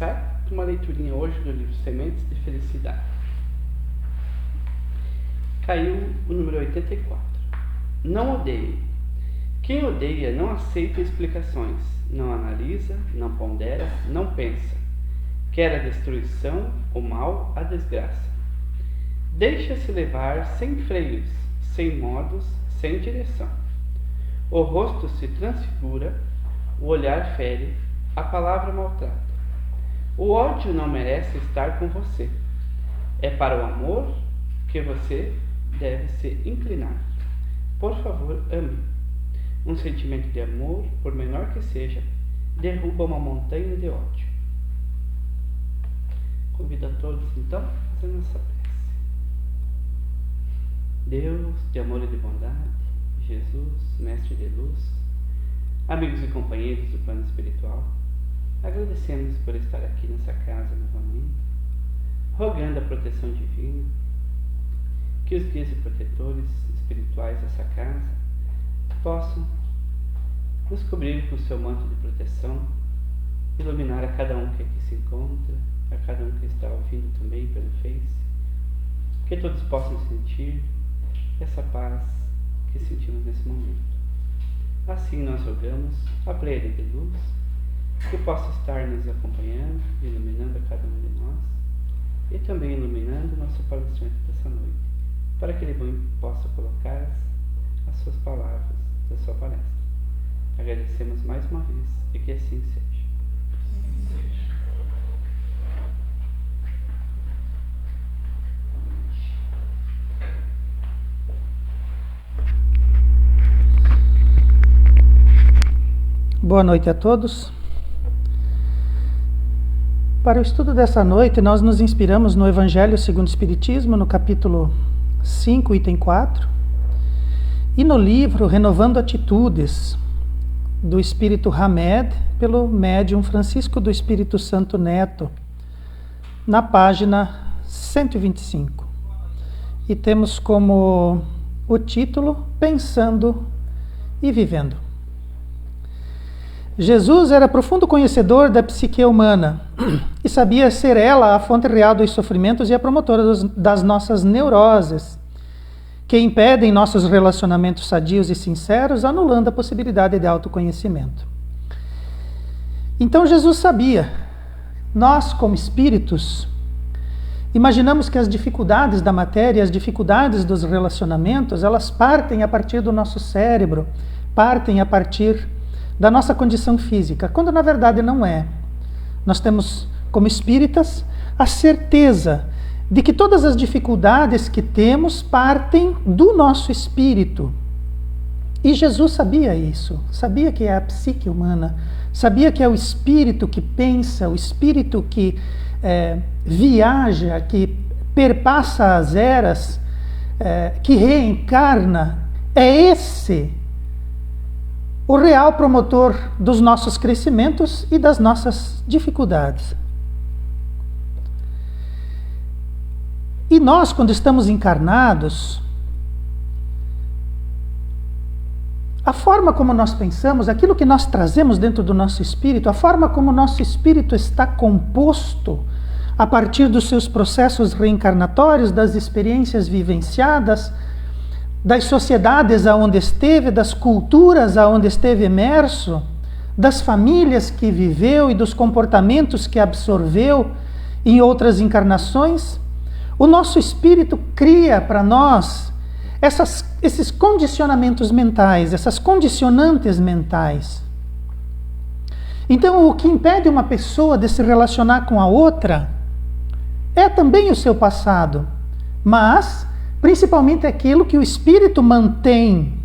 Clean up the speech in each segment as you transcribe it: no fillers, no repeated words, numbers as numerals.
começar com uma leiturinha hoje do livro Sementes de Felicidade. Caiu o número 84. Não odeie. Quem odeia não aceita explicações, não analisa, não pondera, não pensa. Quer a destruição, o mal, a desgraça. Deixa-se levar sem freios, sem modos, sem direção. O rosto se transfigura, o olhar fere, a palavra maltrata. O ódio não merece estar com você. É para o amor que você deve se inclinar. Por favor, ame. Um sentimento de amor, por menor que seja, derruba uma montanha de ódio. Convido a todos, então, a fazer nossa prece. Deus de amor e de bondade, Jesus, Mestre de luz, amigos e companheiros do plano espiritual, agradecemos por estar aqui nessa casa novamente, rogando a proteção divina, que os guias e protetores espirituais dessa casa possam nos cobrir com o seu manto de proteção, iluminar a cada um que aqui se encontra, a cada um que está ouvindo também pelo Face, que todos possam sentir essa paz que sentimos nesse momento. Assim nós rogamos a Pleiade de luz que possa estar nos acompanhando, iluminando a cada um de nós e também iluminando o nosso palestrante dessa noite, para que ele possa colocar as suas palavras da sua palestra. Agradecemos mais uma vez e que assim seja. Boa noite a todos. Para o estudo dessa noite, nós nos inspiramos no Evangelho segundo o Espiritismo, no capítulo 5, item 4, e no livro Renovando Atitudes, do Espírito Hamed, pelo médium Francisco do Espírito Santo Neto, na página 125. E temos como o título Pensando e Vivendo. Jesus era profundo conhecedor da psique humana e sabia ser ela a fonte real dos sofrimentos e a promotora das nossas neuroses, que impedem nossos relacionamentos sadios e sinceros, anulando a possibilidade de autoconhecimento. Então Jesus sabia. Nós, como espíritos, imaginamos que as dificuldades da matéria, as dificuldades dos relacionamentos, elas partem a partir do nosso cérebro, partem a partir da nossa condição física, quando na verdade não é. Nós temos, como espíritas, a certeza de que todas as dificuldades que temos partem do nosso espírito. E Jesus sabia isso, sabia que é a psique humana, sabia que é o espírito que pensa, o espírito que viaja, que perpassa as eras, que reencarna. É esse o real promotor dos nossos crescimentos e das nossas dificuldades. E nós, quando estamos encarnados, a forma como nós pensamos, aquilo que nós trazemos dentro do nosso espírito, a forma como o nosso espírito está composto a partir dos seus processos reencarnatórios, das experiências vivenciadas, das sociedades aonde esteve, das culturas aonde esteve imerso, das famílias que viveu e dos comportamentos que absorveu em outras encarnações, o nosso espírito cria para nós esses condicionamentos mentais, essas condicionantes mentais. Então, o que impede uma pessoa de se relacionar com a outra é também o seu passado, mas principalmente aquilo que o espírito mantém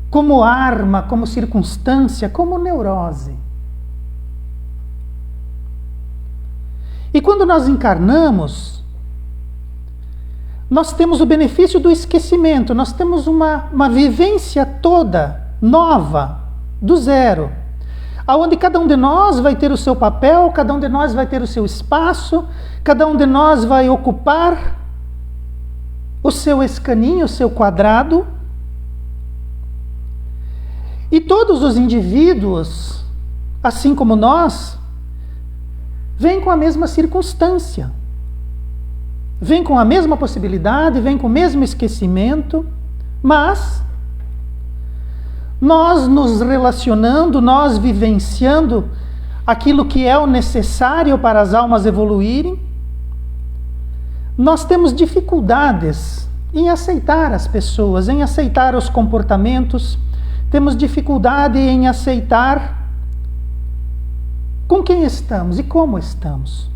como arma, como circunstância, como neurose. E quando nós encarnamos, nós temos o benefício do esquecimento, nós temos uma vivência toda nova, do zero, aonde cada um de nós vai ter o seu papel, cada um de nós vai ter o seu espaço, cada um de nós vai ocupar o seu escaninho, o seu quadrado, e todos os indivíduos assim como nós, vêm com a mesma circunstância, vêm com a mesma possibilidade, vêm com o mesmo esquecimento, mas nós nos relacionando, nós vivenciando aquilo que é o necessário para as almas evoluírem, nós temos dificuldades em aceitar as pessoas, em aceitar os comportamentos, temos dificuldade em aceitar com quem estamos e como estamos.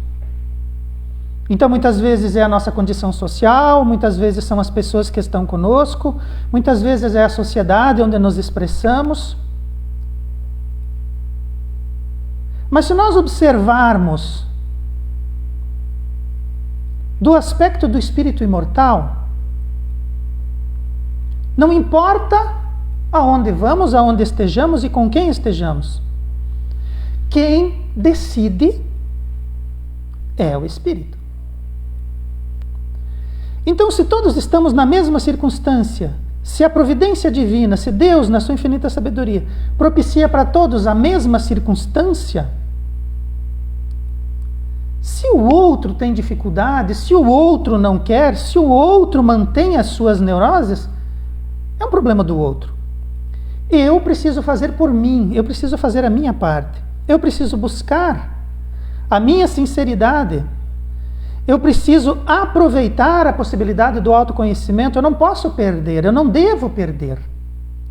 Então, muitas vezes é a nossa condição social, muitas vezes são as pessoas que estão conosco, muitas vezes é a sociedade onde nos expressamos. Mas se nós observarmos do aspecto do espírito imortal, não importa aonde vamos, aonde estejamos e com quem estejamos, quem decide é o espírito. Então, se todos estamos na mesma circunstância, se a providência divina, se Deus, na sua infinita sabedoria, propicia para todos a mesma circunstância, se o outro tem dificuldade, se o outro não quer, se o outro mantém as suas neuroses, é um problema do outro. Eu preciso fazer por mim, eu preciso fazer a minha parte, eu preciso buscar a minha sinceridade, eu preciso aproveitar a possibilidade do autoconhecimento, eu não posso perder, eu não devo perder.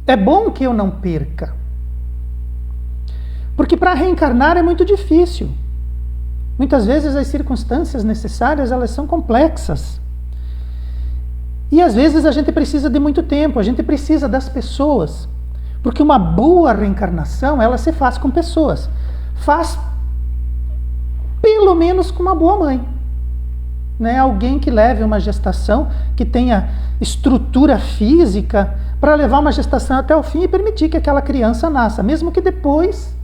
É bom que eu não perca. Porque para reencarnar é muito difícil. Muitas vezes as circunstâncias necessárias, elas são complexas. E às vezes a gente precisa de muito tempo, a gente precisa das pessoas. Porque uma boa reencarnação, ela se faz com pessoas. Faz pelo menos com uma boa mãe. Né? Alguém que leve uma gestação, que tenha estrutura física para levar uma gestação até o fim e permitir que aquela criança nasça, mesmo que depois,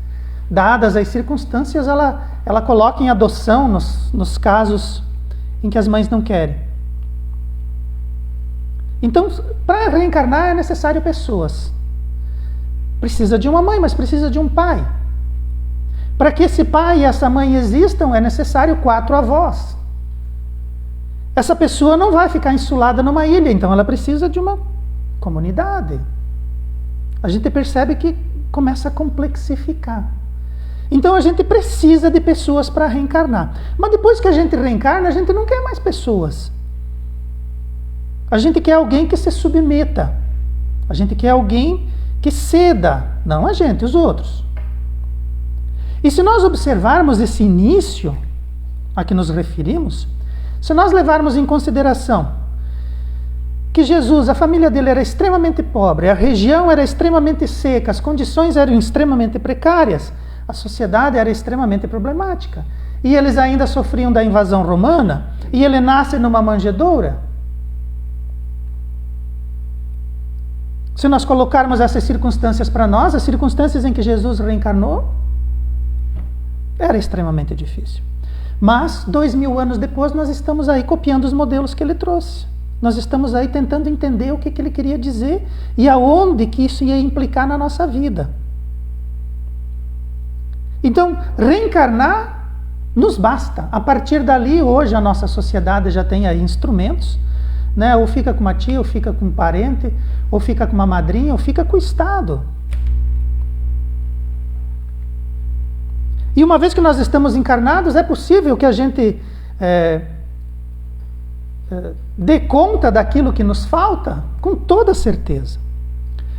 dadas as circunstâncias, ela coloque em adoção nos casos em que as mães não querem. Então, para reencarnar é necessário pessoas. Precisa de uma mãe, mas precisa de um pai. Para que esse pai e essa mãe existam, é necessário 4 avós. Essa pessoa não vai ficar insulada numa ilha, então ela precisa de uma comunidade. A gente percebe que começa a complexificar. Então a gente precisa de pessoas para reencarnar. Mas depois que a gente reencarna, a gente não quer mais pessoas. A gente quer alguém que se submeta. A gente quer alguém que ceda. Não a gente, os outros. E se nós observarmos esse início a que nos referimos, se nós levarmos em consideração que Jesus, a família dele era extremamente pobre, a região era extremamente seca, as condições eram extremamente precárias, a sociedade era extremamente problemática, e eles ainda sofriam da invasão romana, e ele nasce numa manjedoura. Se nós colocarmos essas circunstâncias para nós, as circunstâncias em que Jesus reencarnou, era extremamente difícil. Mas, 2000 anos depois, nós estamos aí copiando os modelos que ele trouxe. Nós estamos aí tentando entender o que ele queria dizer e aonde que isso ia implicar na nossa vida. Então, reencarnar nos basta. A partir dali, hoje, a nossa sociedade já tem aí instrumentos, né? Ou fica com uma tia, ou fica com um parente, ou fica com uma madrinha, ou fica com o Estado. E uma vez que nós estamos encarnados, é possível que a gente dê conta daquilo que nos falta, com toda certeza.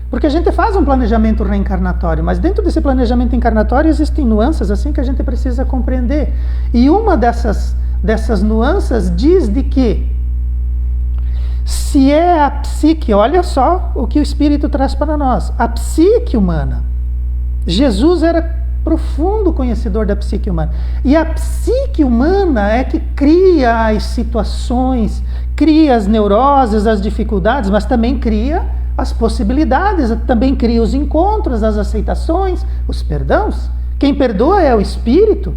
Porque a gente faz um planejamento reencarnatório, mas dentro desse planejamento encarnatório existem nuances assim que a gente precisa compreender. E uma dessas nuances diz de que se é a psique, olha só o que o Espírito traz para nós, a psique humana. Jesus era profundo conhecedor da psique humana. E a psique humana é que cria as situações, cria as neuroses, as dificuldades, mas também cria as possibilidades, também cria os encontros, as aceitações, os perdões. Quem perdoa é o Espírito.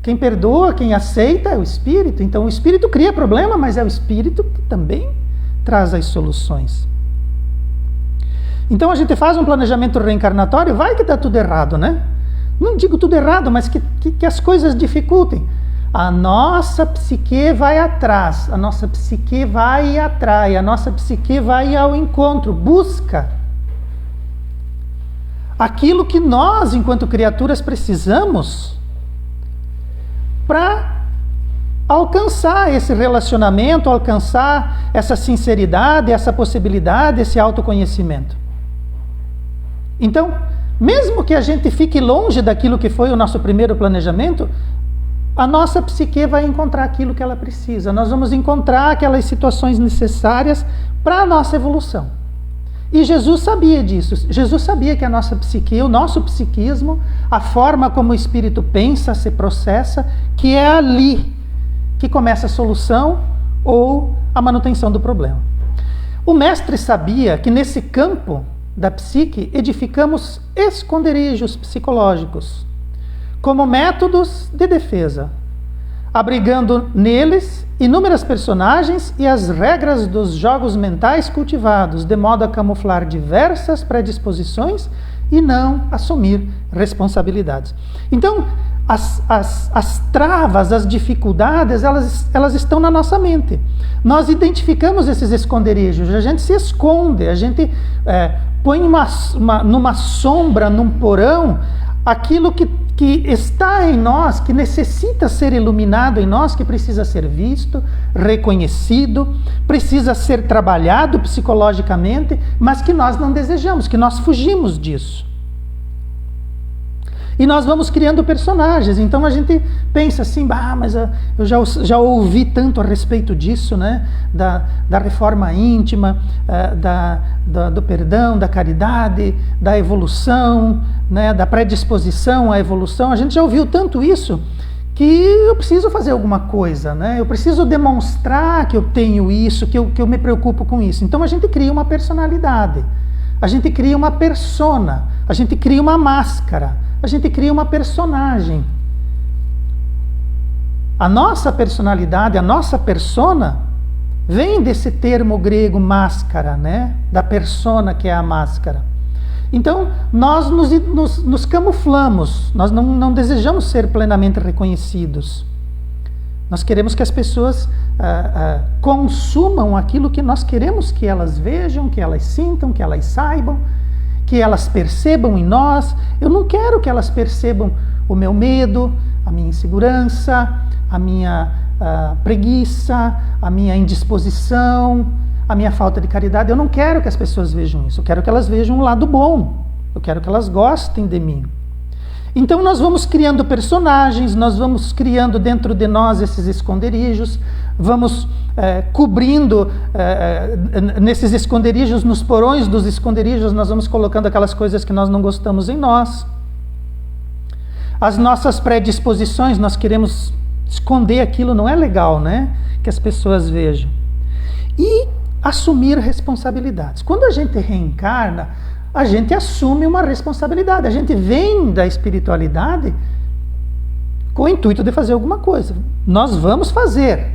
Quem perdoa, quem aceita é o Espírito. Então o Espírito cria problema, mas é o Espírito que também traz as soluções. Então a gente faz um planejamento reencarnatório, vai que está tudo errado, né? não digo tudo errado, mas que as coisas dificultem. A nossa psique vai atrás, a nossa psique vai e atrai, a nossa psique vai ao encontro, busca aquilo que nós, enquanto criaturas, precisamos para alcançar esse relacionamento, alcançar essa sinceridade, essa possibilidade, esse autoconhecimento. Então, mesmo que a gente fique longe daquilo que foi o nosso primeiro planejamento, a nossa psique vai encontrar aquilo que ela precisa. Nós vamos encontrar aquelas situações necessárias para a nossa evolução. E Jesus sabia disso. Jesus sabia que a nossa psique, o nosso psiquismo, a forma como o espírito pensa, se processa, que é ali que começa a solução ou a manutenção do problema. O mestre sabia que nesse campo da psique edificamos esconderijos psicológicos como métodos de defesa, abrigando neles inúmeras personagens e as regras dos jogos mentais cultivados, de modo a camuflar diversas predisposições e não assumir responsabilidades. Então, as travas, as dificuldades, elas estão na nossa mente. Nós identificamos esses esconderijos, a gente se esconde, a gente põe numa sombra, num porão, aquilo que está em nós, que necessita ser iluminado em nós, que precisa ser visto, reconhecido, precisa ser trabalhado psicologicamente, mas que nós não desejamos, que nós fugimos disso. E nós vamos criando personagens. Então a gente pensa assim, mas eu já ouvi tanto a respeito disso, né? Da reforma íntima, do perdão, da caridade, da evolução, né? Da predisposição à evolução. A gente já ouviu tanto isso que eu preciso fazer alguma coisa, né? Eu preciso demonstrar que eu tenho isso, que eu me preocupo com isso. Então a gente cria uma personalidade, a gente cria uma persona, a gente cria uma máscara, a gente cria uma personagem. A nossa personalidade, a nossa persona, vem desse termo grego máscara, né? Da persona, que é a máscara. Então, nós nos camuflamos, nós não desejamos ser plenamente reconhecidos. Nós queremos que as pessoas consumam aquilo que nós queremos que elas vejam, que elas sintam, que elas saibam, que elas percebam em nós. Eu não quero que elas percebam o meu medo, a minha insegurança, a minha preguiça, a minha indisposição, a minha falta de caridade. Eu não quero que as pessoas vejam isso. Eu quero que elas vejam o lado bom. Eu quero que elas gostem de mim. Então nós vamos criando personagens, nós vamos criando dentro de nós esses esconderijos, vamos cobrindo nesses esconderijos, nos porões dos esconderijos, nós vamos colocando aquelas coisas que nós não gostamos em nós. As nossas predisposições, nós queremos esconder aquilo, não é legal, né? Que as pessoas vejam. E assumir responsabilidades. Quando a gente reencarna, a gente assume uma responsabilidade. A gente vem da espiritualidade com o intuito de fazer alguma coisa. Nós vamos fazer.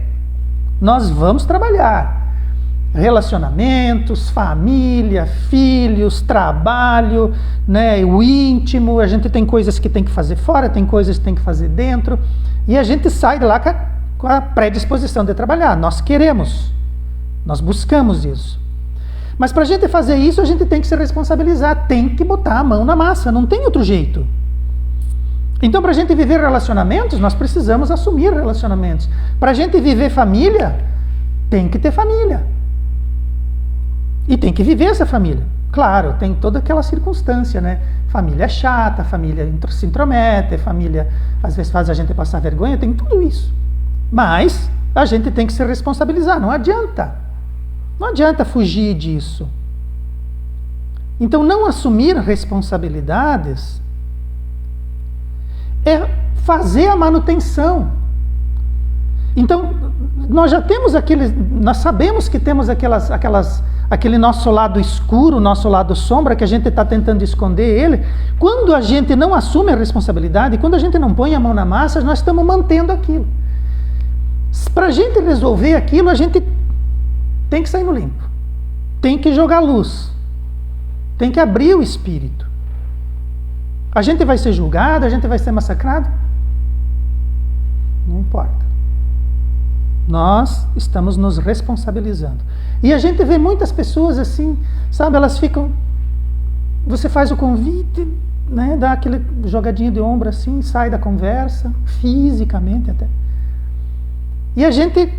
Nós vamos trabalhar. Relacionamentos, família, filhos, trabalho, né, o íntimo. A gente tem coisas que tem que fazer fora, tem coisas que tem que fazer dentro. E a gente sai de lá com a predisposição de trabalhar. Nós queremos. Nós buscamos isso. Mas para a gente fazer isso, a gente tem que se responsabilizar, tem que botar a mão na massa, não tem outro jeito. Então, para a gente viver relacionamentos, nós precisamos assumir relacionamentos. Para a gente viver família, tem que ter família. E tem que viver essa família. Claro, tem toda aquela circunstância, né? Família é chata, família se intromete, família às vezes faz a gente passar vergonha, tem tudo isso. Mas a gente tem que se responsabilizar, não adianta. Não adianta fugir disso. Então, não assumir responsabilidades é fazer a manutenção. Então, nós já temos nós sabemos que temos aquele nosso lado escuro, nosso lado sombra, que a gente está tentando esconder ele. Quando a gente não assume a responsabilidade, quando a gente não põe a mão na massa, nós estamos mantendo aquilo. Para a gente resolver aquilo, a gente tem que sair no limpo, tem que jogar luz, tem que abrir o espírito. A gente vai ser julgado, a gente vai ser massacrado? Não importa. Nós estamos nos responsabilizando. E a gente vê muitas pessoas assim, sabe, elas ficam... Você faz o convite, né, dá aquele jogadinho de ombro assim, sai da conversa, fisicamente até. E a gente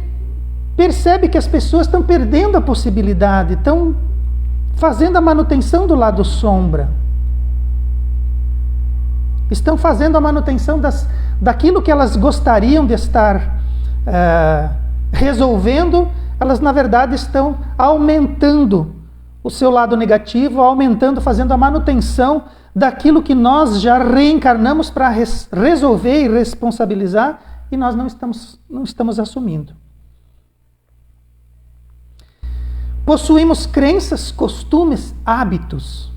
percebe que as pessoas estão perdendo a possibilidade, estão fazendo a manutenção do lado sombra. Estão fazendo a manutenção daquilo que elas gostariam de estar resolvendo, elas na verdade estão aumentando o seu lado negativo, aumentando, fazendo a manutenção daquilo que nós já reencarnamos para resolver e responsabilizar, e nós não estamos assumindo. Possuímos crenças, costumes, hábitos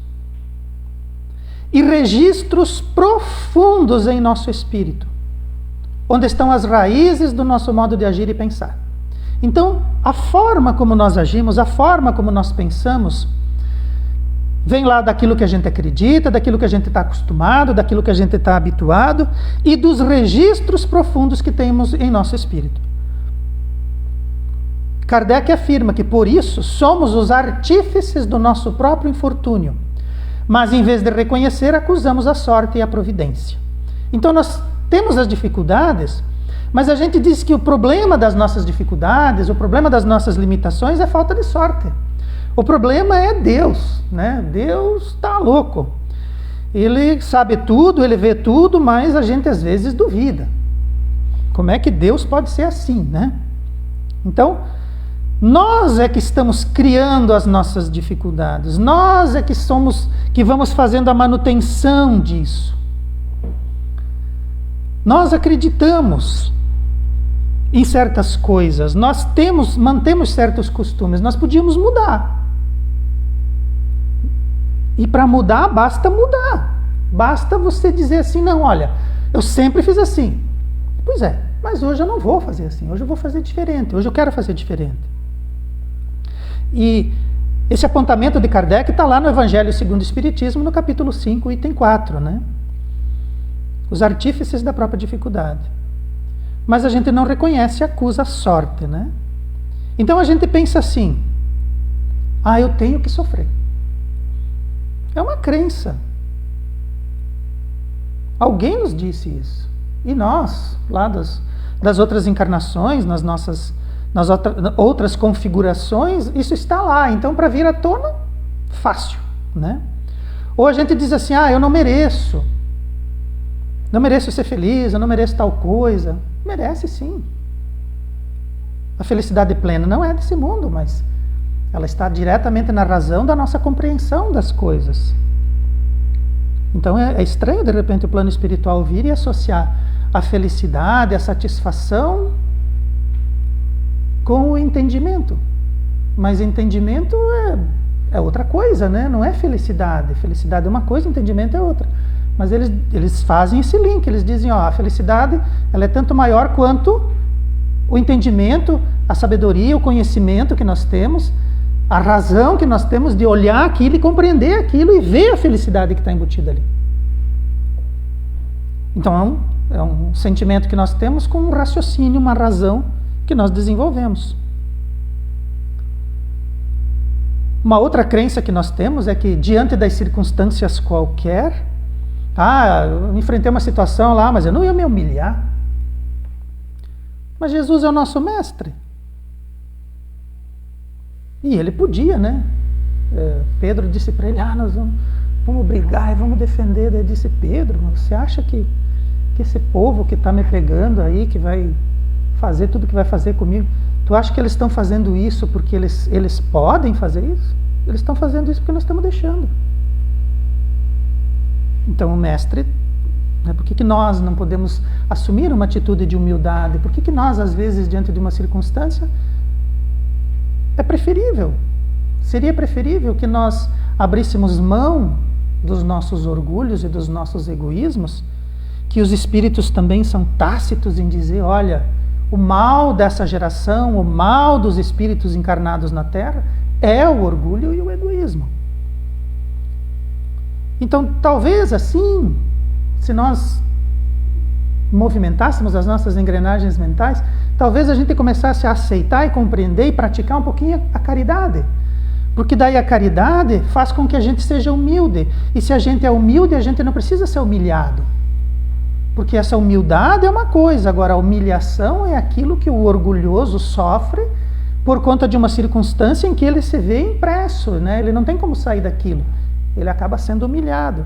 e registros profundos em nosso espírito, onde estão as raízes do nosso modo de agir e pensar. Então, a forma como nós agimos, a forma como nós pensamos, vem lá daquilo que a gente acredita, daquilo que a gente está acostumado, daquilo que a gente está habituado e dos registros profundos que temos em nosso espírito. Kardec afirma que, por isso, somos os artífices do nosso próprio infortúnio, mas, em vez de reconhecer, acusamos a sorte e a providência. Então, nós temos as dificuldades, mas a gente diz que o problema das nossas dificuldades, o problema das nossas limitações é falta de sorte. O problema é Deus, né? Deus está louco. Ele sabe tudo, ele vê tudo, mas a gente às vezes duvida. Como é que Deus pode ser assim, né? Então, nós é que estamos criando as nossas dificuldades. Nós é que vamos fazendo a manutenção disso. Nós acreditamos em certas coisas, nós mantemos certos costumes, nós podíamos mudar. E para mudar, basta mudar. Basta você dizer assim, não, olha, eu sempre fiz assim. Pois é, mas hoje eu não vou fazer assim, hoje eu vou fazer diferente, hoje eu quero fazer diferente. E esse apontamento de Kardec está lá no Evangelho segundo o Espiritismo, no capítulo 5, item 4, né? Os artífices da própria dificuldade. Mas a gente não reconhece e acusa a sorte, né? Então a gente pensa assim, eu tenho que sofrer. É uma crença. Alguém nos disse isso. E nós, lá das outras encarnações, nas outras configurações, isso está lá. Então, para vir à tona, fácil, né? Ou a gente diz assim, eu não mereço. Não mereço ser feliz, eu não mereço tal coisa. Merece sim. A felicidade plena não é desse mundo, mas ela está diretamente na razão da nossa compreensão das coisas. Então é estranho de repente o plano espiritual vir e associar a felicidade, a satisfação com o entendimento. Mas entendimento é outra coisa, né? Não é felicidade. Felicidade é uma coisa, entendimento é outra. Mas eles fazem esse link, eles dizem, a felicidade ela é tanto maior quanto o entendimento, a sabedoria, o conhecimento que nós temos, a razão que nós temos de olhar aquilo e compreender aquilo e ver a felicidade que está embutida ali. Então é um sentimento que nós temos com um raciocínio, uma razão que nós desenvolvemos. Uma outra crença que nós temos é que diante das circunstâncias qualquer, eu enfrentei uma situação lá, mas eu não ia me humilhar. Mas Jesus é o nosso mestre. E ele podia, né? Pedro disse para ele, nós vamos brigar e vamos defender. Daí disse, Pedro, você acha que esse povo que está me pegando aí, que vai fazer tudo que vai fazer comigo, tu acha que eles estão fazendo isso porque eles podem fazer isso? Eles estão fazendo isso porque nós estamos deixando. Então o mestre, por que nós não podemos assumir uma atitude de humildade? Por que nós, às vezes, diante de uma circunstância, seria preferível que nós abríssemos mão dos nossos orgulhos e dos nossos egoísmos, que os espíritos também são tácitos em dizer, olha, o mal dessa geração, o mal dos espíritos encarnados na Terra é o orgulho e o egoísmo. Então, talvez assim, se nós movimentássemos as nossas engrenagens mentais, talvez a gente começasse a aceitar e compreender e praticar um pouquinho a caridade. Porque daí a caridade faz com que a gente seja humilde. E se a gente é humilde, a gente não precisa ser humilhado. Porque essa humildade é uma coisa, agora a humilhação é aquilo que o orgulhoso sofre por conta de uma circunstância em que ele se vê impresso, né? Ele não tem como sair daquilo. Ele acaba sendo humilhado.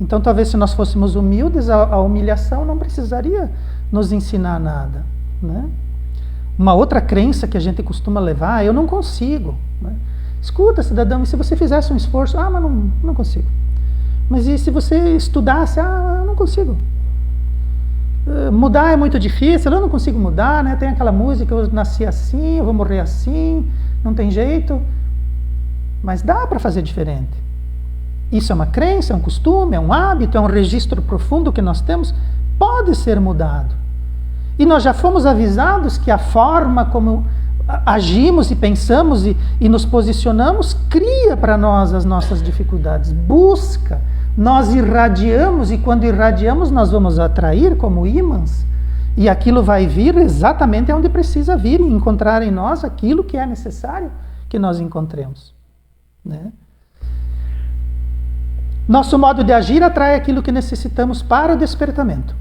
Então, talvez se nós fôssemos humildes, a humilhação não precisaria nos ensinar nada, né? Uma outra crença que a gente costuma levar, eu não consigo, né? Escuta, cidadão, e se você fizesse um esforço? Ah, mas não consigo. Mas e se você estudasse? Ah, eu não consigo. Mudar é muito difícil, eu não consigo mudar, né? Tem aquela música, eu nasci assim, eu vou morrer assim, não tem jeito. Mas dá para fazer diferente. Isso é uma crença, é um costume, é um hábito, é um registro profundo que nós temos, pode ser mudado. E nós já fomos avisados que a forma como agimos e pensamos e nos posicionamos cria para nós as nossas dificuldades, busca. Nós irradiamos e quando irradiamos nós vamos atrair como ímãs e aquilo vai vir exatamente onde precisa vir e encontrar em nós aquilo que é necessário que nós encontremos, né? Nosso modo de agir atrai aquilo que necessitamos para o despertamento.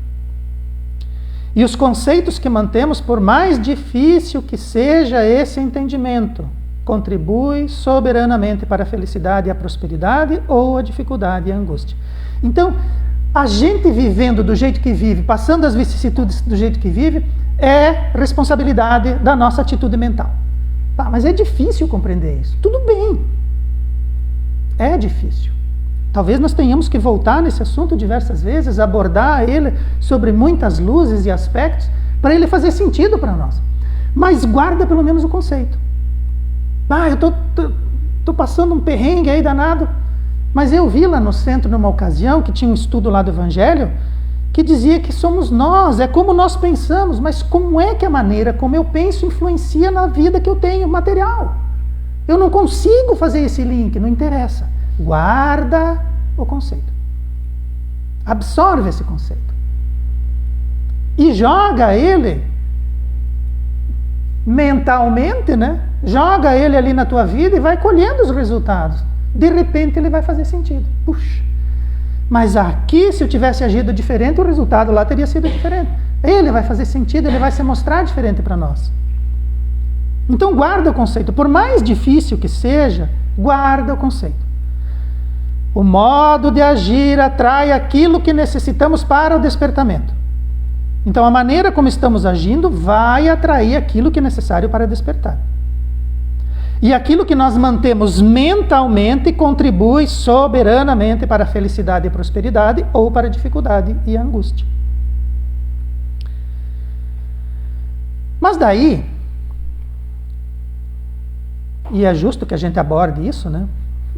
E os conceitos que mantemos, por mais difícil que seja esse entendimento, contribui soberanamente para a felicidade e a prosperidade ou a dificuldade e a angústia. Então, a gente vivendo do jeito que vive, passando as vicissitudes do jeito que vive, é responsabilidade da nossa atitude mental. Mas é difícil compreender isso. Tudo bem. É difícil. Talvez nós tenhamos que voltar nesse assunto diversas vezes, abordar ele sobre muitas luzes e aspectos, para ele fazer sentido para nós. Mas guarda pelo menos o conceito. Eu tô passando um perrengue aí danado, mas eu vi lá no centro, numa ocasião, que tinha um estudo lá do Evangelho, que dizia que somos nós, é como nós pensamos, mas como é que a maneira como eu penso influencia na vida que eu tenho, material? Eu não consigo fazer esse link, não interessa. Guarda o conceito. Absorve esse conceito. E joga ele mentalmente, né? Joga ele ali na tua vida e vai colhendo os resultados. De repente ele vai fazer sentido. Puxa, mas aqui se eu tivesse agido diferente, o resultado lá teria sido diferente. Ele vai fazer sentido, ele vai se mostrar diferente para nós. Então guarda o conceito. Por mais difícil que seja, guarda o conceito. O modo de agir atrai aquilo que necessitamos para o despertamento. Então, a maneira como estamos agindo vai atrair aquilo que é necessário para despertar. E aquilo que nós mantemos mentalmente contribui soberanamente para a felicidade e prosperidade ou para a dificuldade e a angústia. Mas daí, e é justo que a gente aborde isso, né?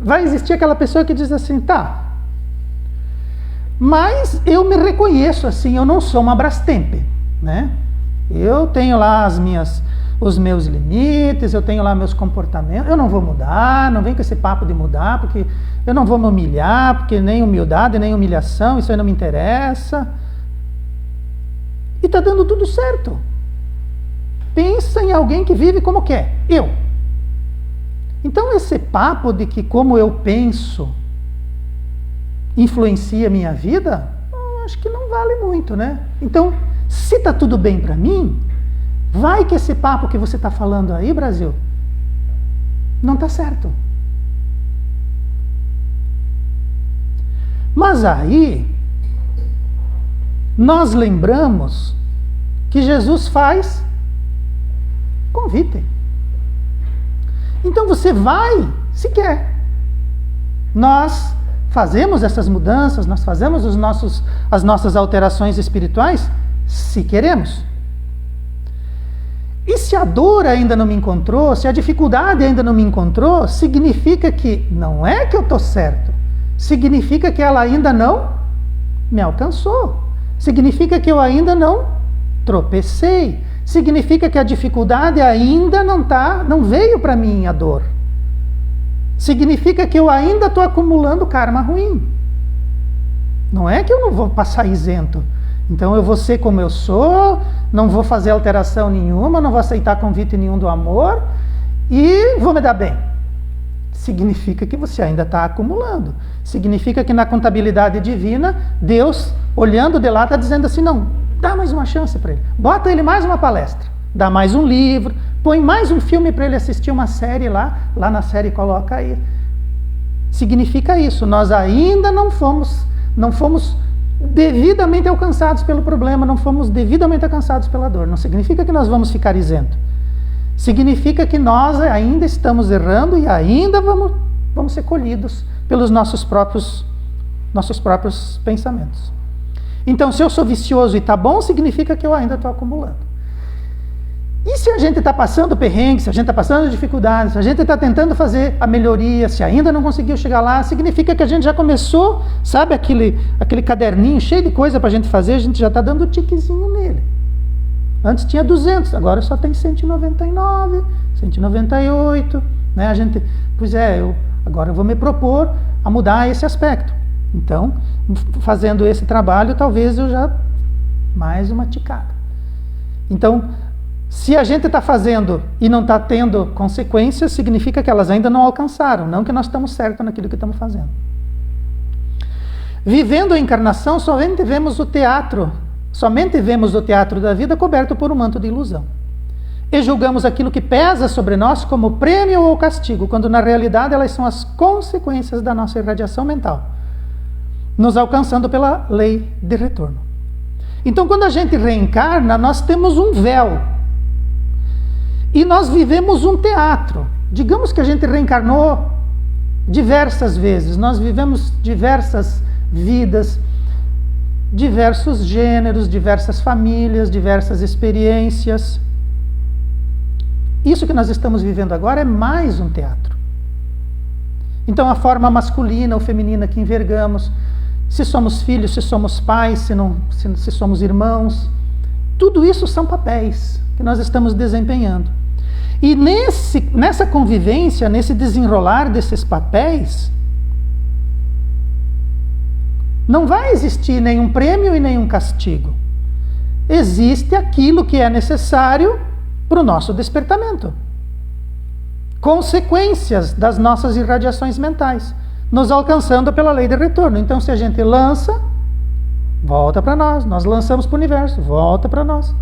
Vai existir aquela pessoa que diz assim, tá, mas eu me reconheço assim, eu não sou uma Brastemp, né? Eu tenho lá os meus limites, eu tenho lá meus comportamentos, eu não vou mudar, não vem com esse papo de mudar, porque eu não vou me humilhar, porque nem humildade, nem humilhação, isso aí não me interessa. E está dando tudo certo. Pensa em alguém que vive como quer, eu. Então esse papo de que como eu penso influencia a minha vida, acho que não vale muito, né? Então, se está tudo bem para mim, vai que esse papo que você está falando aí, Brasil, não está certo. Mas aí, nós lembramos que Jesus faz convite. Então você vai, se quer. Nós fazemos essas mudanças, nós fazemos as nossas alterações espirituais, se queremos. E se a dor ainda não me encontrou, se a dificuldade ainda não me encontrou, significa que não é que eu estou certo, significa que ela ainda não me alcançou, significa que eu ainda não tropecei, significa que a dificuldade ainda não veio para mim a dor. Significa que eu ainda estou acumulando karma ruim. Não é que eu não vou passar isento. Então eu vou ser como eu sou, não vou fazer alteração nenhuma, não vou aceitar convite nenhum do amor e vou me dar bem. Significa que você ainda está acumulando. Significa que na contabilidade divina, Deus, olhando de lá, está dizendo assim, não, dá mais uma chance para ele. Bota ele mais uma palestra, dá mais um livro, põe mais um filme para ele assistir uma série lá na série coloca aí. Significa isso, nós ainda não fomos devidamente alcançados pelo problema, não fomos devidamente alcançados pela dor. Não significa que nós vamos ficar isentos. Significa que nós ainda estamos errando e ainda vamos ser colhidos pelos nossos próprios pensamentos. Então, se eu sou vicioso e está bom, significa que eu ainda estou acumulando. E se a gente está passando perrengue, se a gente está passando dificuldades, se a gente está tentando fazer a melhoria, se ainda não conseguiu chegar lá, significa que a gente já começou, sabe aquele caderninho cheio de coisa para a gente fazer, a gente já está dando tiquezinho nele. Antes tinha 200, agora só tem 199, 198, né? Agora eu vou me propor a mudar esse aspecto. Então, fazendo esse trabalho, talvez eu já mais uma ticada. Então, se a gente está fazendo e não está tendo consequências, significa que elas ainda não alcançaram, não que nós estamos certos naquilo que estamos fazendo. Vivendo a encarnação, somente vemos o teatro da vida coberto por um manto de ilusão. E julgamos aquilo que pesa sobre nós como prêmio ou castigo, quando na realidade elas são as consequências da nossa irradiação mental, nos alcançando pela lei de retorno. Então, quando a gente reencarna, nós temos um véu. E nós vivemos um teatro. Digamos que a gente reencarnou diversas vezes. Nós vivemos diversas vidas, diversos gêneros, diversas famílias, diversas experiências. Isso que nós estamos vivendo agora é mais um teatro. Então, a forma masculina ou feminina que envergamos, se somos filhos, se somos pais, se somos irmãos, tudo isso são papéis que nós estamos desempenhando. E nessa convivência, nesse desenrolar desses papéis, não vai existir nenhum prêmio e nenhum castigo. Existe aquilo que é necessário para o nosso despertamento. Consequências das nossas irradiações mentais, nos alcançando pela lei de retorno. Então, se a gente lança, volta para nós. Nós lançamos para o universo, volta para nós.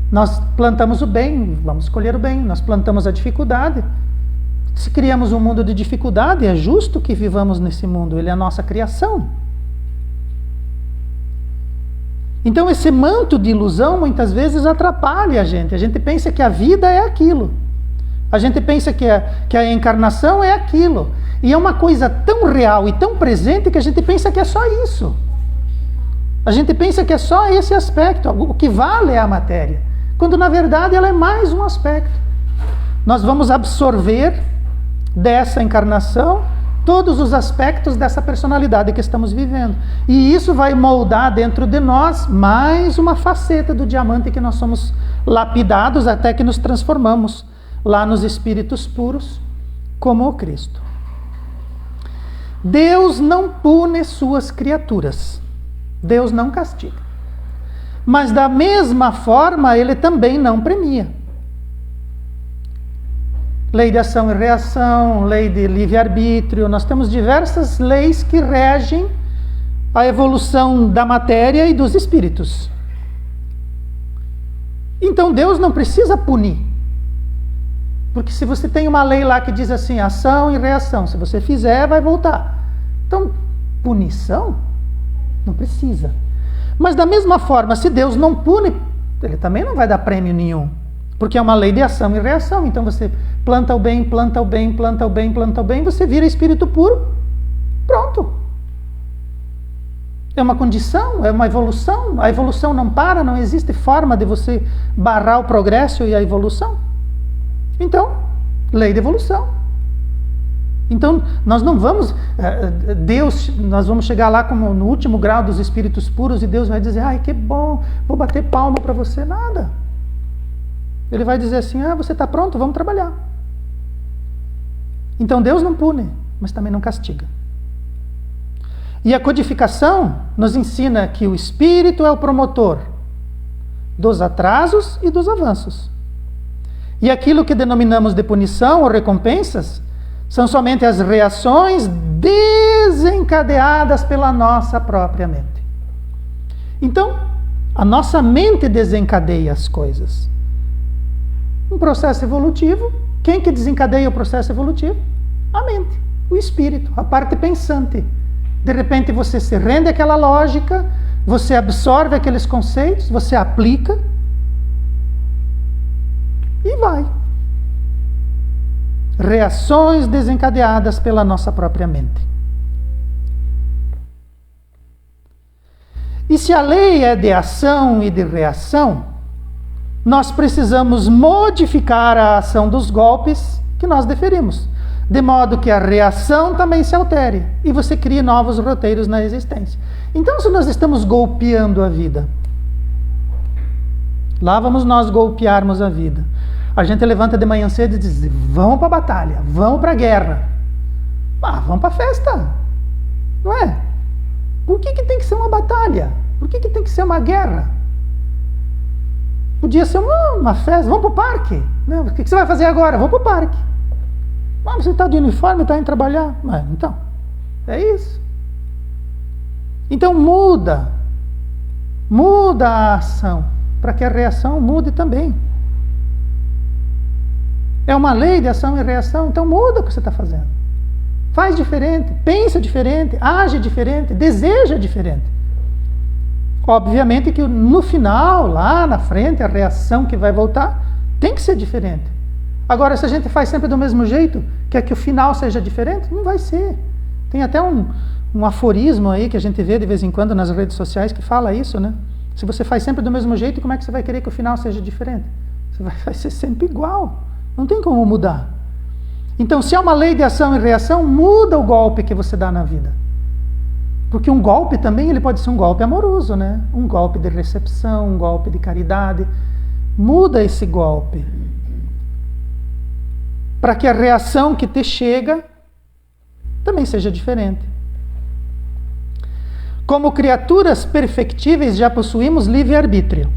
Nós plantamos o bem, vamos colher o bem. Nós plantamos a dificuldade. Se criamos um mundo de dificuldade, é justo que vivamos nesse mundo. Ele é a nossa criação. Então esse manto de ilusão muitas vezes atrapalha a gente. A gente pensa que a vida é aquilo. A gente pensa que a encarnação é aquilo. E é uma coisa tão real e tão presente que a gente pensa que é só isso. A gente pensa que é só esse aspecto. O que vale é a matéria. Quando na verdade ela é mais um aspecto. Nós vamos absorver dessa encarnação todos os aspectos dessa personalidade que estamos vivendo. E isso vai moldar dentro de nós mais uma faceta do diamante que nós somos lapidados até que nos transformamos lá nos espíritos puros como o Cristo. Deus não pune suas criaturas. Deus não castiga. Mas da mesma forma, Ele também não premia. Lei de ação e reação, lei de livre-arbítrio, nós temos diversas leis que regem a evolução da matéria e dos espíritos. Então Deus não precisa punir. Porque se você tem uma lei lá que diz assim, ação e reação, se você fizer, vai voltar. Então, punição? Não precisa. Mas da mesma forma, se Deus não pune, Ele também não vai dar prêmio nenhum. Porque é uma lei de ação e reação. Então você planta o bem, planta o bem, planta o bem, planta o bem, você vira espírito puro. Pronto. É uma condição, é uma evolução. A evolução não para, não existe forma de você barrar o progresso e a evolução. Então, lei de evolução. Então, nós não vamos, nós vamos chegar lá como no último grau dos espíritos puros e Deus vai dizer, ai que bom, vou bater palma para você, nada. Ele vai dizer assim, você está pronto, vamos trabalhar. Então Deus não pune, mas também não castiga. E a codificação nos ensina que o espírito é o promotor dos atrasos e dos avanços. E aquilo que denominamos de punição ou recompensas são somente as reações desencadeadas pela nossa própria mente. Então, a nossa mente desencadeia as coisas. Um processo evolutivo, quem que desencadeia o processo evolutivo? A mente, o espírito, a parte pensante. De repente você se rende àquela lógica, você absorve aqueles conceitos, você aplica e vai. Reações desencadeadas pela nossa própria mente. E se a lei é de ação e de reação, nós precisamos modificar a ação dos golpes que nós deferimos, de modo que a reação também se altere e você crie novos roteiros na existência. Então, se nós estamos golpeando a vida, lá vamos nós golpearmos a vida. A gente levanta de manhã cedo e diz, vamos para a batalha, vamos para a guerra. Vamos para a festa, não é? Por que tem que ser uma batalha? Por que tem que ser uma guerra? Podia ser uma festa, vamos para o parque. Não, o que você vai fazer agora? Vamos para o parque. Você está de uniforme, está indo trabalhar. Então, é isso. Então muda a ação, para que a reação mude também. É uma lei de ação e reação, então muda o que você está fazendo. Faz diferente, pensa diferente, age diferente, deseja diferente. Obviamente que no final, lá na frente, a reação que vai voltar tem que ser diferente. Agora, se a gente faz sempre do mesmo jeito, quer que o final seja diferente? Não vai ser. Tem até um aforismo aí que a gente vê de vez em quando nas redes sociais que fala isso, né? Se você faz sempre do mesmo jeito, como é que você vai querer que o final seja diferente? Vai ser sempre igual. Não tem como mudar. Então, se é uma lei de ação e reação, muda o golpe que você dá na vida. Porque um golpe também ele pode ser um golpe amoroso, né? Um golpe de recepção, um golpe de caridade. Muda esse golpe. Para que a reação que te chega também seja diferente. Como criaturas perfectíveis, já possuímos livre-arbítrio.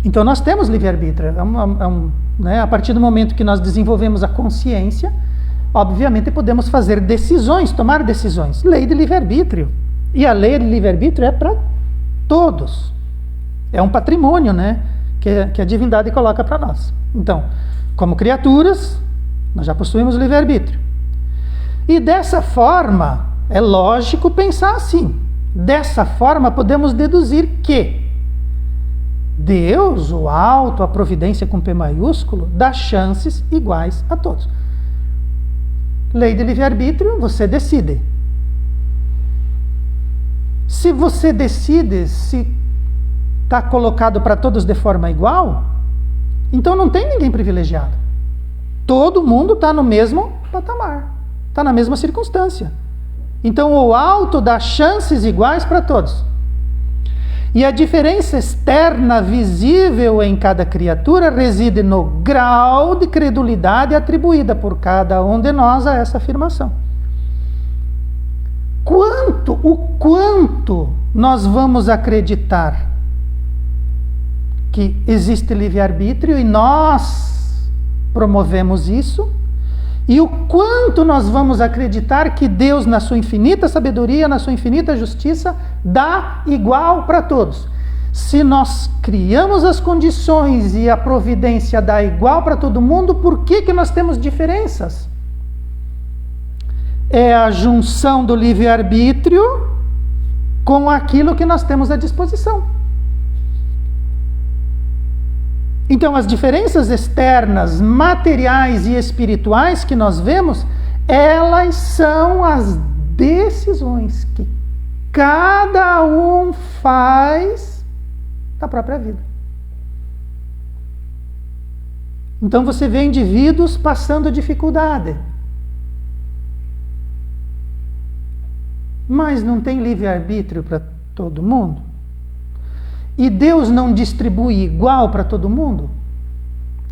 Então, nós temos livre-arbítrio. Né? A partir do momento que nós desenvolvemos a consciência, obviamente podemos fazer decisões, tomar decisões. Lei de livre-arbítrio. E a lei de livre-arbítrio é para todos. É um patrimônio, né? que a divindade coloca para nós. Então, como criaturas, nós já possuímos livre-arbítrio. E dessa forma, é lógico pensar assim. Dessa forma, podemos deduzir que Deus, o alto, a providência com P maiúsculo, dá chances iguais a todos. Lei de livre-arbítrio, você decide. Se você decide se está colocado para todos de forma igual, então não tem ninguém privilegiado. Todo mundo está no mesmo patamar, está na mesma circunstância. Então o alto dá chances iguais para todos. E a diferença externa visível em cada criatura reside no grau de credulidade atribuída por cada um de nós a essa afirmação. O quanto nós vamos acreditar que existe livre-arbítrio e nós promovemos isso, e o quanto nós vamos acreditar que Deus, na sua infinita sabedoria, na sua infinita justiça, dá igual para todos. Se nós criamos as condições e a providência dá igual para todo mundo, por que nós temos diferenças? É a junção do livre-arbítrio com aquilo que nós temos à disposição. Então, as diferenças externas, materiais e espirituais que nós vemos, elas são as decisões que cada um faz da própria vida. Então, você vê indivíduos passando dificuldade. Mas não tem livre-arbítrio para todo mundo? E Deus não distribui igual para todo mundo?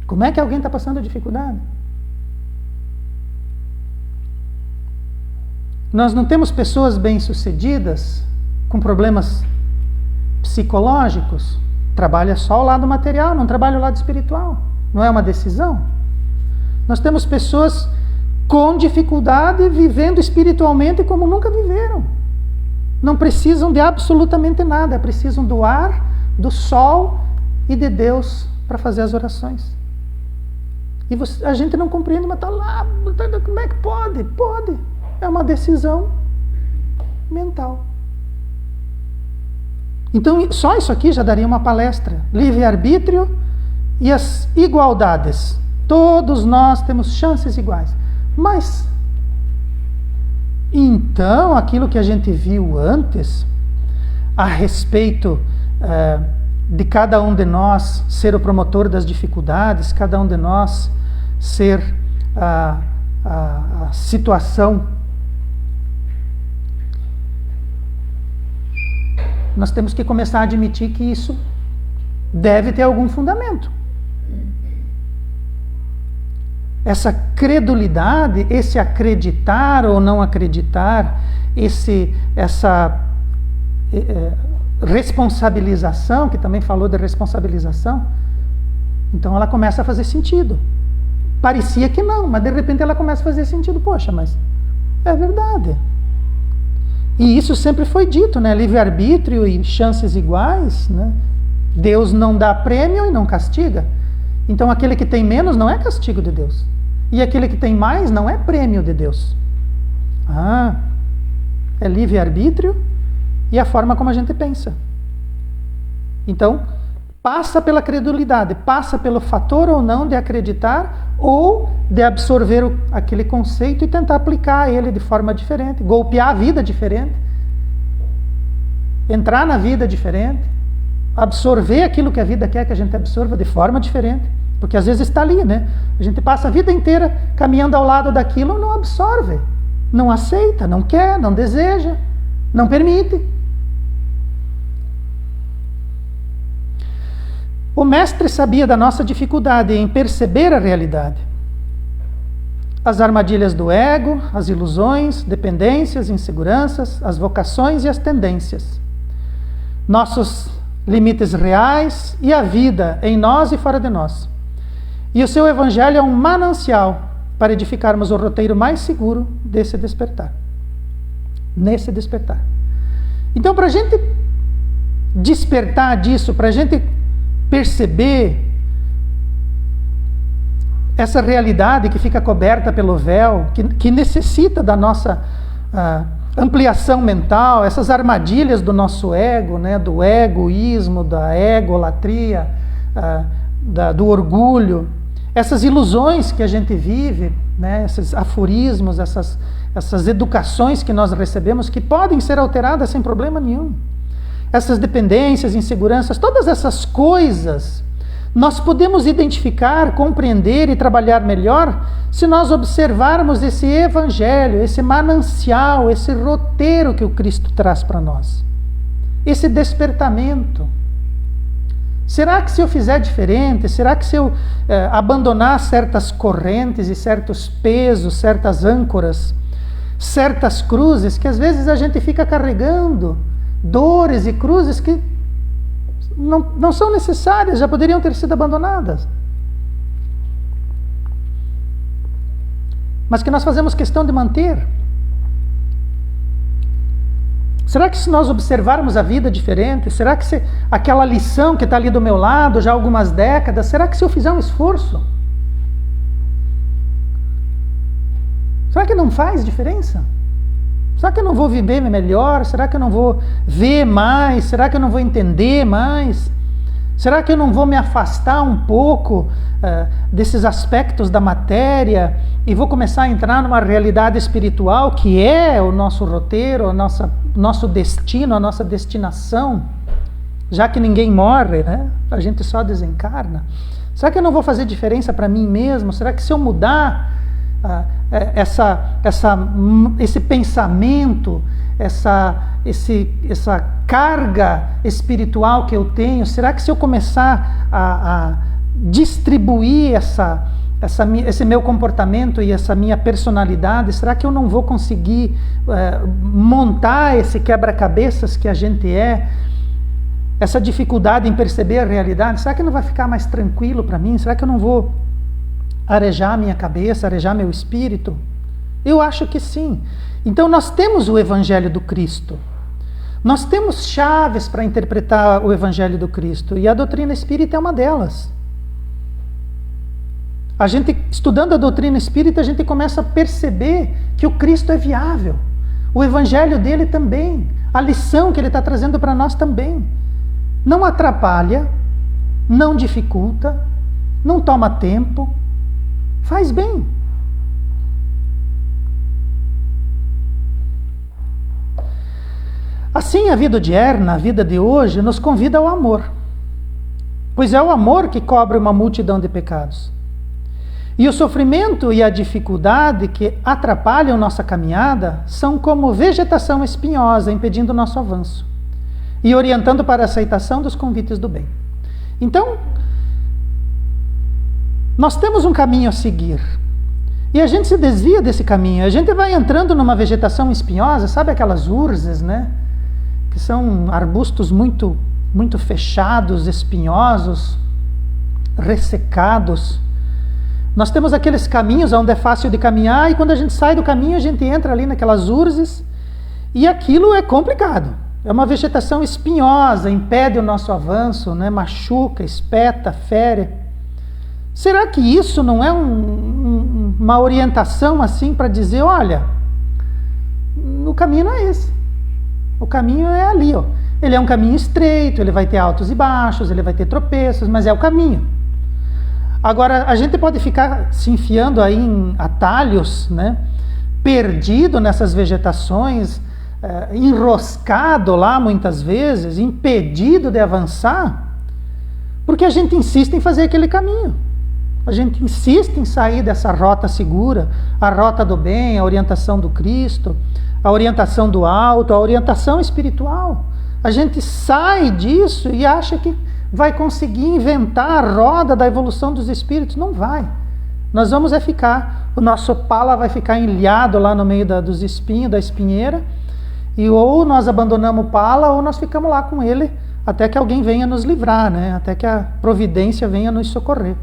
Como é que alguém está passando dificuldade? Nós não temos pessoas bem-sucedidas com problemas psicológicos. Trabalha só o lado material, não trabalha o lado espiritual. Não é uma decisão. Nós temos pessoas com dificuldade vivendo espiritualmente como nunca viveram. Não precisam de absolutamente nada, precisam do ar, do sol e de Deus para fazer as orações. E a gente não compreende, mas está lá, como é que pode? Pode. É uma decisão mental. Então, só isso aqui já daria uma palestra. Livre-arbítrio e as igualdades. Todos nós temos chances iguais. Mas, então, aquilo que a gente viu antes, a respeito de cada um de nós ser o promotor das dificuldades, cada um de nós ser a situação, nós temos que começar a admitir que isso deve ter algum fundamento. Essa credulidade, esse acreditar ou não acreditar, essa responsabilização, que também falou de responsabilização, então ela começa a fazer sentido. Parecia que não, mas de repente ela começa a fazer sentido. Poxa, mas é verdade. E isso sempre foi dito, né? Livre-arbítrio e chances iguais, né? Deus não dá prêmio e não castiga. Então aquele que tem menos não é castigo de Deus. E aquele que tem mais não é prêmio de Deus. É livre-arbítrio e a forma como a gente pensa. Então, passa pela credulidade, passa pelo fator ou não de acreditar ou de absorver aquele conceito e tentar aplicar ele de forma diferente, golpear a vida diferente, entrar na vida diferente, absorver aquilo que a vida quer que a gente absorva de forma diferente, porque às vezes está ali, né? A gente passa a vida inteira caminhando ao lado daquilo e não absorve, não aceita, não quer, não deseja, não permite. O mestre sabia da nossa dificuldade em perceber a realidade. As armadilhas do ego, as ilusões, dependências, inseguranças, as vocações e as tendências. Nossos limites reais e a vida em nós e fora de nós. E o seu evangelho é um manancial para edificarmos o roteiro mais seguro desse despertar. Nesse despertar. Então, para a gente despertar disso, para a gente perceber essa realidade que fica coberta pelo véu, que necessita da nossa ampliação mental, essas armadilhas do nosso ego, né, do egoísmo, da egolatria, do orgulho, essas ilusões que a gente vive, né, esses aforismos, essas educações que nós recebemos, que podem ser alteradas sem problema nenhum. Essas dependências, inseguranças, todas essas coisas, nós podemos identificar, compreender e trabalhar melhor se nós observarmos esse evangelho, esse manancial, esse roteiro que o Cristo traz para nós. Esse despertamento. Será que se eu fizer diferente, será que se eu abandonar certas correntes e certos pesos, certas âncoras, certas cruzes, que às vezes a gente fica carregando, dores e cruzes que não são necessárias, já poderiam ter sido abandonadas. Mas que nós fazemos questão de manter. Será que se nós observarmos a vida diferente, será que se aquela lição que está ali do meu lado já há algumas décadas, será que se eu fizer um esforço, será que não faz diferença? Será que eu não vou viver melhor? Será que eu não vou ver mais? Será que eu não vou entender mais? Será que eu não vou me afastar um pouco desses aspectos da matéria e vou começar a entrar numa realidade espiritual que é o nosso roteiro, nosso destino, a nossa destinação? Já que ninguém morre, né? A gente só desencarna. Será que eu não vou fazer diferença para mim mesmo? Será que se eu mudar esse pensamento, essa carga espiritual que eu tenho, será que se eu começar a distribuir esse meu comportamento e essa minha personalidade, será que eu não vou conseguir montar esse quebra-cabeças que a gente é? Essa dificuldade em perceber a realidade, será que não vai ficar mais tranquilo para mim? Será que eu não vou arejar minha cabeça, arejar meu espírito? Eu acho que sim. Então nós temos o Evangelho do Cristo. Nós temos chaves para interpretar o Evangelho do Cristo, e a doutrina espírita é uma delas. A gente, estudando a doutrina espírita, a gente começa a perceber que o Cristo é viável. O Evangelho dele também. A lição que ele está trazendo para nós também. Não atrapalha, não dificulta, não toma tempo, faz bem. Assim, a vida de Erna, a vida de hoje, nos convida ao amor. Pois é o amor que cobre uma multidão de pecados. E o sofrimento e a dificuldade que atrapalham nossa caminhada são como vegetação espinhosa, impedindo o nosso avanço e orientando para a aceitação dos convites do bem. Então, nós temos um caminho a seguir. E a gente se desvia desse caminho. A gente vai entrando numa vegetação espinhosa, sabe aquelas urzes, né? Que são arbustos muito, muito fechados, espinhosos, ressecados. Nós temos aqueles caminhos onde é fácil de caminhar, e quando a gente sai do caminho, a gente entra ali naquelas urzes, e aquilo é complicado. É uma vegetação espinhosa, impede o nosso avanço, né? Machuca, espeta, fere. Será que isso não é uma orientação assim para dizer, olha, o caminho não é esse. O caminho é ali, ó. Ele é um caminho estreito, ele vai ter altos e baixos, ele vai ter tropeços, mas é o caminho. Agora, a gente pode ficar se enfiando aí em atalhos, né? Perdido nessas vegetações, enroscado lá muitas vezes, impedido de avançar, porque a gente insiste em fazer aquele caminho. A gente insiste em sair dessa rota segura, a rota do bem, a orientação do Cristo, a orientação do alto, a orientação espiritual. A gente sai disso e acha que vai conseguir inventar a roda da evolução dos espíritos. Não vai. Nós vamos ficar, o nosso pala vai ficar ilhado lá no meio dos espinhos, da espinheira, e ou nós abandonamos o pala, ou nós ficamos lá com ele, até que alguém venha nos livrar, né? Até que a providência venha nos socorrer.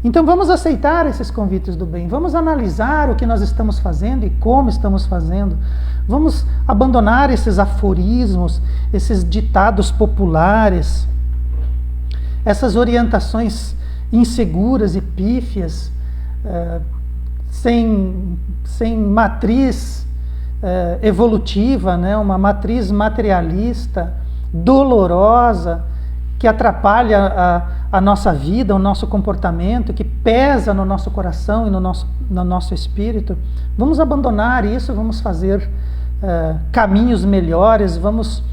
Então vamos aceitar esses convites do bem, vamos analisar o que nós estamos fazendo e como estamos fazendo, vamos abandonar esses aforismos, esses ditados populares, essas orientações inseguras e pífias, sem matriz evolutiva, né? Uma matriz materialista, dolorosa, que atrapalha a nossa vida, o nosso comportamento, que pesa no nosso coração e no nosso espírito. Vamos abandonar isso, vamos fazer caminhos melhores, vamos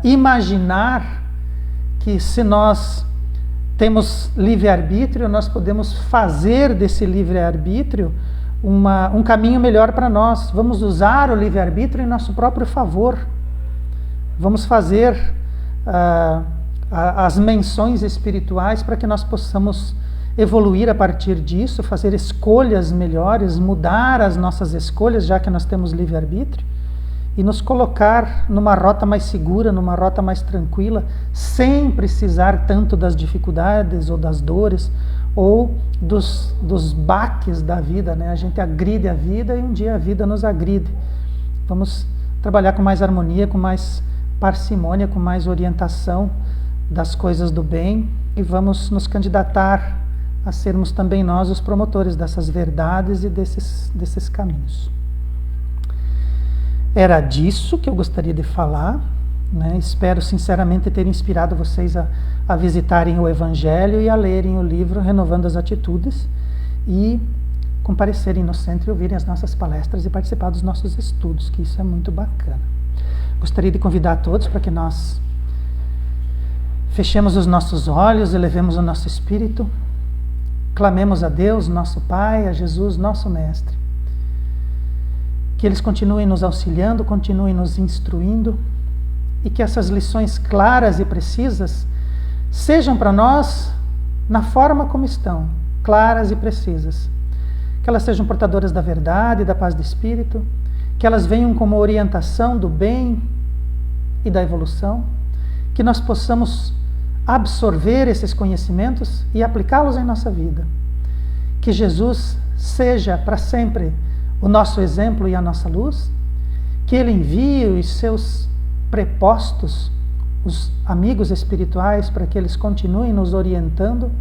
imaginar que se nós temos livre-arbítrio, nós podemos fazer desse livre-arbítrio um caminho melhor para nós. Vamos usar o livre-arbítrio em nosso próprio favor. Vamos fazer as menções espirituais para que nós possamos evoluir a partir disso, fazer escolhas melhores, mudar as nossas escolhas, já que nós temos livre-arbítrio, e nos colocar numa rota mais segura, numa rota mais tranquila, sem precisar tanto das dificuldades ou das dores ou dos baques da vida, né? A gente agride a vida e um dia a vida nos agride. Vamos trabalhar com mais harmonia, com mais parcimônia, com mais orientação das coisas do bem, e vamos nos candidatar a sermos também nós os promotores dessas verdades e desses caminhos. Era disso que eu gostaria de falar, né? Espero sinceramente ter inspirado vocês a visitarem o Evangelho e a lerem o livro Renovando as Atitudes e comparecerem no centro e ouvirem as nossas palestras e participar dos nossos estudos, que isso é muito bacana. Gostaria de convidar a todos para que nós fechemos os nossos olhos, elevemos o nosso espírito, clamemos a Deus, nosso Pai, a Jesus, nosso Mestre. Que eles continuem nos auxiliando, continuem nos instruindo, e que essas lições claras e precisas sejam para nós na forma como estão, claras e precisas. Que elas sejam portadoras da verdade e da paz de espírito, que elas venham como orientação do bem e da evolução, que nós possamos absorver esses conhecimentos e aplicá-los em nossa vida. Que Jesus seja para sempre o nosso exemplo e a nossa luz, que Ele envie os seus prepostos, os amigos espirituais, para que eles continuem nos orientando,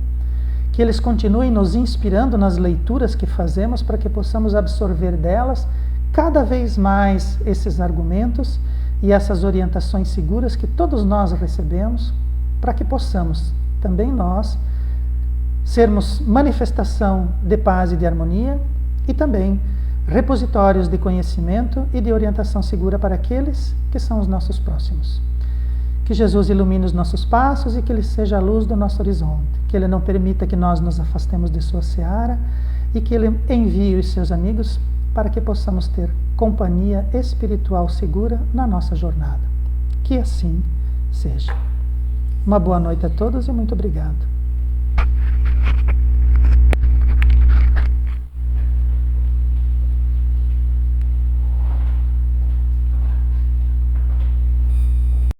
que eles continuem nos inspirando nas leituras que fazemos, para que possamos absorver delas cada vez mais esses argumentos e essas orientações seguras que todos nós recebemos, para que possamos também nós sermos manifestação de paz e de harmonia e também repositórios de conhecimento e de orientação segura para aqueles que são os nossos próximos. Que Jesus ilumine os nossos passos e que Ele seja a luz do nosso horizonte, que Ele não permita que nós nos afastemos de sua seara e que Ele envie os seus amigos para que possamos ter companhia espiritual segura na nossa jornada. Que assim seja. Uma boa noite a todos e muito obrigado.